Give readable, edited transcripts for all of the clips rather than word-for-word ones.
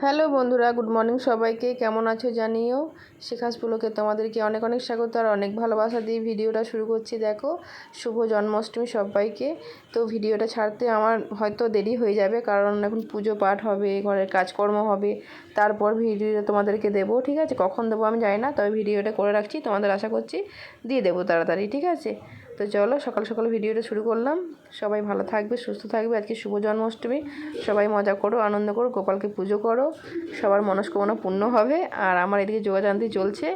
Hello বন্ধুরা, good morning সবাইকে। কেমন আছো জানিও। শিখাস ব্লগে তোমাদেরকে অনেক অনেক স্বাগত আর অনেক ভালোবাসা দিয়ে ভিডিওটা শুরু করছি। দেখো, শুভ জন্মাষ্টমী সবাইকে। তো ভিডিওটা ছাড়তে আমার হয়তো দেরি হয়ে যাবে, কারণ এখন পুজো পাঠ হবে, ঘরের কাজকর্ম হবে, তারপর ভিডিওটা তোমাদেরকে দেবো। ঠিক আছে, কখন দেবো আমি জানি না, তবে ভিডিওটা করে রাখছি, তোমাদের আশা করছি দিয়ে দেবো তাড়াতাড়ি। ঠিক আছে, তো চলো সকাল সকাল ভিডিওটা শুরু করলাম। সবাই ভালো থাকবে, সুস্থ থাকবে। আজকে শুভ জন্মাষ্টমী, সবাই মজা করো, আনন্দ করো, গোপালকে পুজো করো, সবার মনস্কামনা পূর্ণ হবে। আর আমার এদিকে যোগাযান্তি চলছে,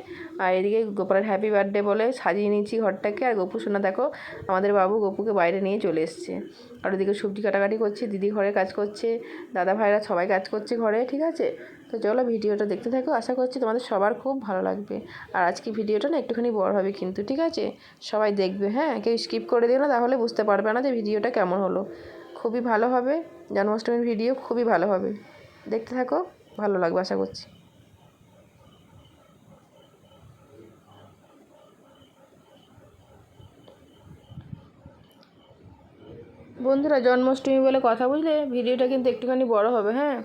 আর এদিকে গোপালের হ্যাপি বার্থডে বলে সাজিয়ে নিয়েছি ঘরটাকে। আর গপু সোনা দেখো, আমাদের বাবু গপুকে বাইরে নিয়ে চলে এসছে। আর ওদিকে সবজি কাটাকাটি করছে, দিদি ঘরে কাজ করছে, দাদা ভাইরা সবাই কাজ করছে ঘরে। ঠিক আছে, তো চলো ভিডিওটা দেখতে থাকো, আশা করছি তোমাদের সবার খুব ভালো লাগবে। আর আজকে ভিডিওটা না একটুখানি বড় হবে কিন্তু, ঠিক আছে, সবাই দেখবে। হ্যাঁ, কেউ স্কিপ করে দিও না, তাহলে বুঝতে পারবে না যে ভিডিওটা কেমন হলো। খুবই ভালো হবে, জন্মাষ্টমীর ভিডিও খুবই ভালো হবে, দেখতে থাকো, ভালো লাগবে আশা করছি। বন্ধুরা, জন্মাষ্টমী বলে কথা, বুঝলে ভিডিওটা কিন্তু একটুখানি বড় হবে। হ্যাঁ,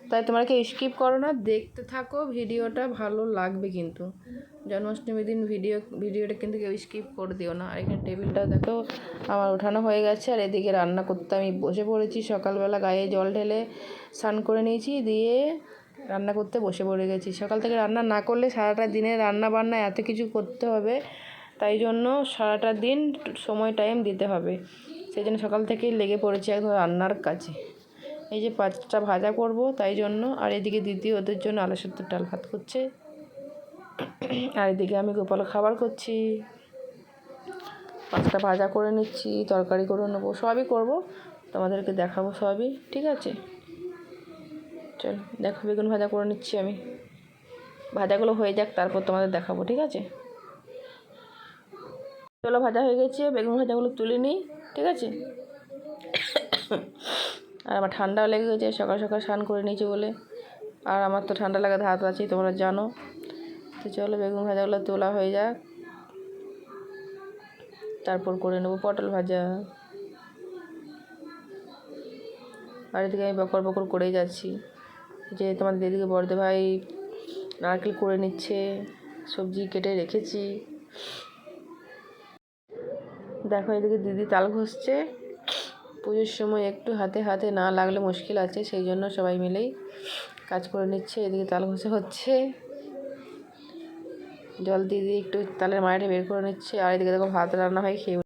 তাই তোমরা কেউ স্কিপ করো না, দেখতে থাকো, ভিডিওটা ভালো লাগবে কিন্তু। জন্মাষ্টমীর দিন ভিডিওটা কিন্তু কেউ স্কিপ করে দিও না। আর এখানে টেবিলটা দেখো আমার ওঠানো হয়ে গেছে, আর এদিকে রান্না করতে আমি বসে পড়েছি। সকালবেলা গায়ে জল ঢেলে স্নান করে নিয়েছি, দিয়ে রান্না করতে বসে পড়ে গেছি। সকাল থেকে রান্না না করলে সারাটা দিনে রান্না বান্না এত কিছু করতে হবে, তাই জন্য সারাটা দিন সময় টাইম দিতে হবে। সেই জন্য সকাল থেকেই লেগে পড়েছি একদম রান্নার কাজে। এই যে 5টা ভাজা করব, তাই জন্য। আর এদিকে দিদি ওদের জন্য আলু সেদ্ধ ডাল ভাত করছে, আর এদিকে আমি গোপাল খাবার করছি। 5টা ভাজা করে নিচ্ছি, তরকারি করে নেবো, সবই করব, তোমাদেরকে দেখাবো সবই। ঠিক আছে, চল দেখো, বেগুন ভাজা করে নিচ্ছি আমি। ভাজাগুলো হয়ে যাক, তারপর তোমাদের দেখাবো। ঠিক আছে, চলো ভাজা হয়ে গেছে, বেগুন ভাজাগুলো তুলে নিই। ঠিক আছে, আর আমার ঠান্ডাও লেগে গেছে, সকাল সকাল স্নান করে নিয়েছি বলে। আর আমার তো ঠান্ডা লাগা ধাত আছেই, তোমরা জানো। তো চলো বেগুন ভাজাগুলো তোলা হয়ে যাক, তারপর করে নেবো পটল ভাজা। আর এদিকে আমি বকর বকর করেই যাচ্ছি, যে তোমার দিদিকে বড়দে ভাই নারকেল করে নিচ্ছে, সবজি কেটে রেখেছি। দেখো এদিকে দিদি তাল ঘষছে। পুজোর সময় একটু হাতে হাতে না লাগলে মুশকিল আছে, সেই জন্য সবাই মিলেই কাজ করে নিচ্ছে। এদিকে তাল ঘষে হচ্ছে, জল দিয়ে দিয়ে একটু তালের মাড়িটা বের করে নিচ্ছে। আর এদিকে দেখো ভাত রান্না হয়ে খেয়ে।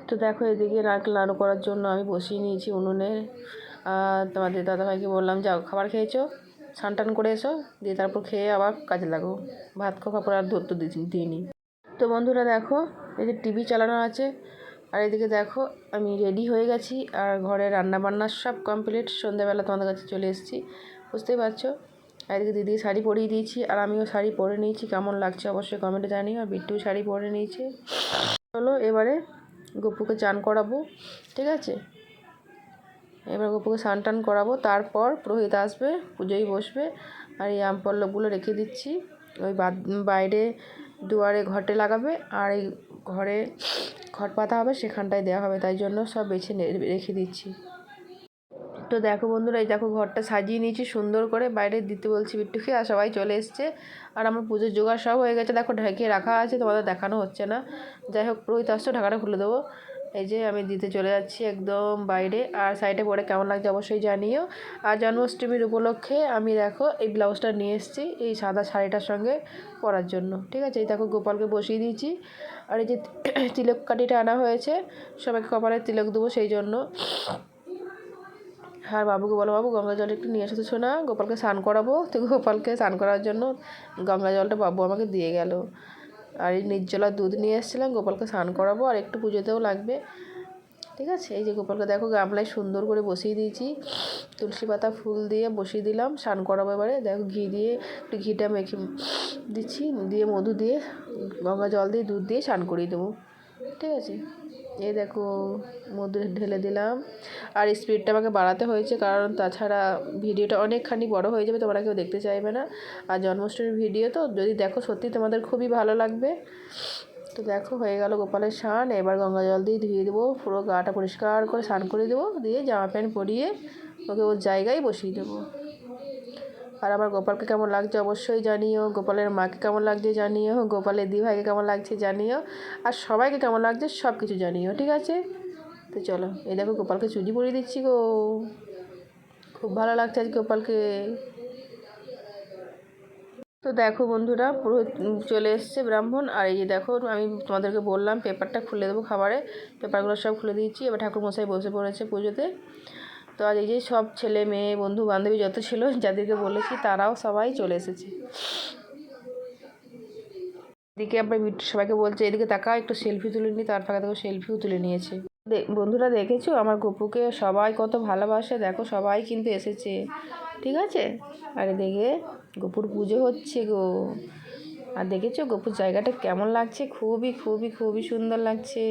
তো দেখো এদিকে নারকেল নাড়ু করার জন্য আমি বসিয়ে নিয়েছি উনুনে। আর তোমাদের দাদাভাইকে বললাম, যাও খাবার খেয়েছো, স্নান টান করে এসো, দিয়ে তারপর খেয়ে আবার কাজে লাগো। ভাত খাওয়ার পর আর ধরতে দিইনি। তো বন্ধুরা দেখো, এই যে টিভি চালানো আছে, আর এদিকে দেখো আমি রেডি হয়ে গেছি, আর ঘরে রান্না বান্না সব কমপ্লিট। সন্ধ্যাবেলা তোমাদের কাছে চলে এসেছি, বুঝতেই পারছো। আর এদিকে দিদি শাড়ি পরিয়ে দিয়েছি, আর আমিও শাড়ি পরে নিয়েছি। কেমন লাগছে অবশ্যই কমেন্টে জানিও। আর বিট্টু শাড়ি পরে নিয়েছে। চলো এবারে গপুকে চান করাবো। ঠিক আছে, এবার গপুকে স্নান টান করাবো, তারপর পুরোহিত আসবে, পুজোয় বসবে। আর এই আম পল্লবগুলো রেখে দিচ্ছি, ওই বাইরে দুয়ারে ঘটে লাগাবে, আর এই ঘরে খট পাতা হবে, সেখানটায় দেওয়া হবে, তাই জন্য সব বেছে রেখে দিচ্ছি। তো দেখো বন্ধুরা, এই দেখো ঘরটা সাজিয়ে নিয়েছি সুন্দর করে, বাইরে দিতে বলছি বিট্টুকে, আর সবাই চলে এসছে। আর আমার পুজোর জোগাড় সব হয়ে গেছে, দেখো ঢেকে রাখা আছে, তোমাদের দেখানো হচ্ছে না। যাই হোক, পুরোহিত আসছো, ঢাকাটা খুলে দেবো। এই যে আমি দিতে চলে যাচ্ছি একদম বাইরে। আর সাইডে পরে কেমন লাগছে অবশ্যই জানিও। আর জন্মাষ্টমীর উপলক্ষে আমি দেখো এই ব্লাউজটা নিয়ে এসেছি এই সাদা শাড়িটার সঙ্গে পরার জন্য। ঠিক আছে, এই দেখো গোপালকে বসিয়ে দিয়েছি। আর এই যে তিলক কাঠিটা আনা হয়েছে, সবাইকে কপালে তিলক দেবো, সেই জন্য। আর বাবুকে বলো, বাবু গঙ্গা জল একটু নিয়ে এসে শোনা, গোপালকে স্নান করাবো। তো গোপালকে স্নান করার জন্য গঙ্গা জলটা বাবু আমাকে দিয়ে গেল। আর এই নির্জলা দুধ নিয়ে এসেছিলাম, গোপালকে স্নান করাবো, আর একটু পুজোতেও লাগবে। ঠিক আছে, এই যে গোপালকে দেখো গামলায় সুন্দর করে বসিয়ে দিয়েছি, তুলসী পাতা ফুল দিয়ে বসিয়ে দিলাম, স্নান করাবো। এবারে দেখো ঘি দিয়ে একটু ঘিটা মেখে দিচ্ছি, দিয়ে মধু দিয়ে গঙ্গা জল দিয়ে দুধ দিয়ে স্নান করিয়ে দেবো। ঠিক আছে, এই দেখো মধু ঢেলে দিলাম। আর স্পিডটা আমাকে বাড়াতে হয়েছে, কারণ তাছাড়া ভিডিওটা অনেকখানি বড় হয়ে যাবে, তোমরা কেউ দেখতে চাইবে না। আর জন্মাষ্টমীর ভিডিও তো যদি দেখো সত্যি তোমাদের খুবই ভালো লাগবে। তো দেখো হয়ে গেল গোপালের স্নান। এবার গঙ্গা জল দিয়ে ধুয়ে দেবো, পুরো গাটা পরিষ্কার করে স্নান করে দেবো, দিয়ে জামা প্যান্ট পরিয়ে ওকে ওর জায়গায় বসিয়ে দেবো। আর আমার গোপালকে কেমন লাগছে অবশ্যই জানিও, গোপালের মাকে কেমন লাগছে জানিও, গোপালের দিভাইকে কেমন লাগছে জানিও, আর সবাইকে কেমন লাগছে সব কিছু জানিও, ঠিক আছে? তো চলো, এই দেখো গোপালকে চুড়ি পরিয়ে দিচ্ছি গো, খুব ভালো লাগছে আজ গোপালকে। তো দেখো বন্ধুরা, পুরো চলে এসছে ব্রাহ্মণ। আর এই যে দেখো, আমি তোমাদেরকে বললাম পেপারটা খুলে দেবো খাবারে, পেপারগুলো সব খুলে দিয়েছি। এবার ঠাকুরমশাই বসে পড়েছে পুজোতে। তো আর এই যে সব ছেলে মেয়ে বন্ধু বান্ধবী যত ছিল যাদেরকে বলেছি তারাও সবাই চলে এসেছে। এদিকে আবার সবাইকে বলছে এদিকে তাকা, একটু সেলফি তুলে নি, তার ফাঁকে দেখো সেলফিও তুলে নিয়েছে। বন্ধুরা দেখেছো আমার গপুকে সবাই কত ভালোবাসে, দেখো সবাই কিন্তু এসেছে, ঠিক আছে? আর এদিকে গপুর পুজো হচ্ছে গো। আর দেখেছো গপুর জায়গাটা কেমন লাগছে, খুবই খুবই খুবই সুন্দর লাগছে।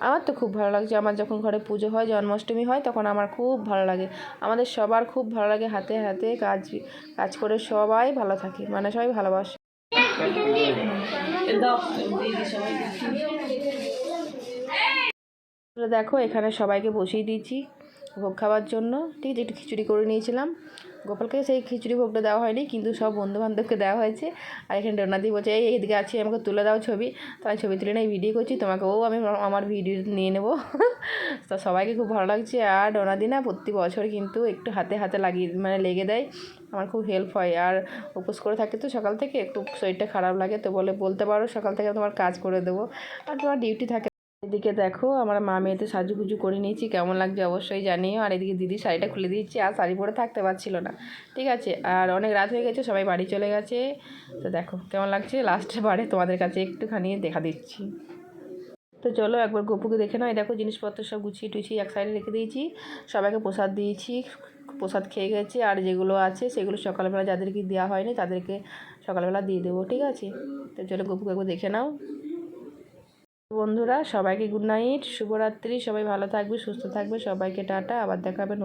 আমার তো খুব ভালো লাগছে, আমার যখন ঘরে পুজো হয়, জন্মাষ্টমী হয়, তখন আমার খুব ভালো লাগে। আমাদের সবার খুব ভালো লাগে, হাতে হাতে কাজ কাজ করে সবাই ভালো থাকে, মানে সবাই ভালোবাসে। দেখো এখানে সবাইকে বসিয়ে দিয়েছি ভোগ খাওয়ার জন্য, ঠিক আছে? একটু খিচুড়ি করে নিয়েছিলাম, গোপালকে সেই খিচুড়ি ভোগটা দেওয়া হয়নি, কিন্তু সব বন্ধুবান্ধবকে দেওয়া হয়েছে। আর এখানে ডোনাদি বলছে এইদিকে আছি, আমাকে তুলে দাও ছবি। তাই ছবি তুলে নিয়ে ভিডিও করছি, তোমাকেও আমি আমার ভিডিও নিয়ে নেবো। তো সবাইকে খুব ভালো লাগছে। আর ডোনাদি না প্রতি বছর কিন্তু একটু হাতে হাতে লাগিয়ে মানে লেগে দেয়, আমার খুব হেল্প হয়। আর উপোস করে থাকে তো সকাল থেকে, একটু শরীরটা খারাপ লাগে, তো বলতে পারো সকাল থেকে তোমার কাজ করে দেবো, আর তোমার ডিউটি থাকে। এদিকে দেখো আমার মা মেয়েতে সাজুগুজু করে নিয়েছি, কেমন লাগছে অবশ্যই জানিও। আর এদিকে দিদি শাড়িটা খুলে দিচ্ছি, আর শাড়ি পরে থাকতে পারছিল না, ঠিক আছে? আর অনেক রাত হয়ে গেছে, সবাই বাড়ি চলে গেছে। তো দেখো কেমন লাগছে, লাস্টে বারে তোমাদের কাছে একটুখানি দেখা দিচ্ছি। তো চলো একবার গপুকে দেখে নাও। এই দেখো জিনিসপত্র সব গুছিয়ে টুছিয়ে এক সাইডে রেখে দিয়েছি, সবাইকে প্রসাদ দিয়েছি, প্রসাদ খেয়ে গেছে। আর যেগুলো আছে সেগুলো সকালবেলা যাদেরকে দেওয়া হয়নি তাদেরকে সকালবেলা দিয়ে দেবো, ঠিক আছে? তো চলো গপুকে একবার দেখে নাও। বন্ধুরা সবাইকে গুড নাইট, শুভরাত্রি, সবাই ভালো থাকবে, সুস্থ থাকবে, সবাইকে টাটা, আবার দেখা হবে।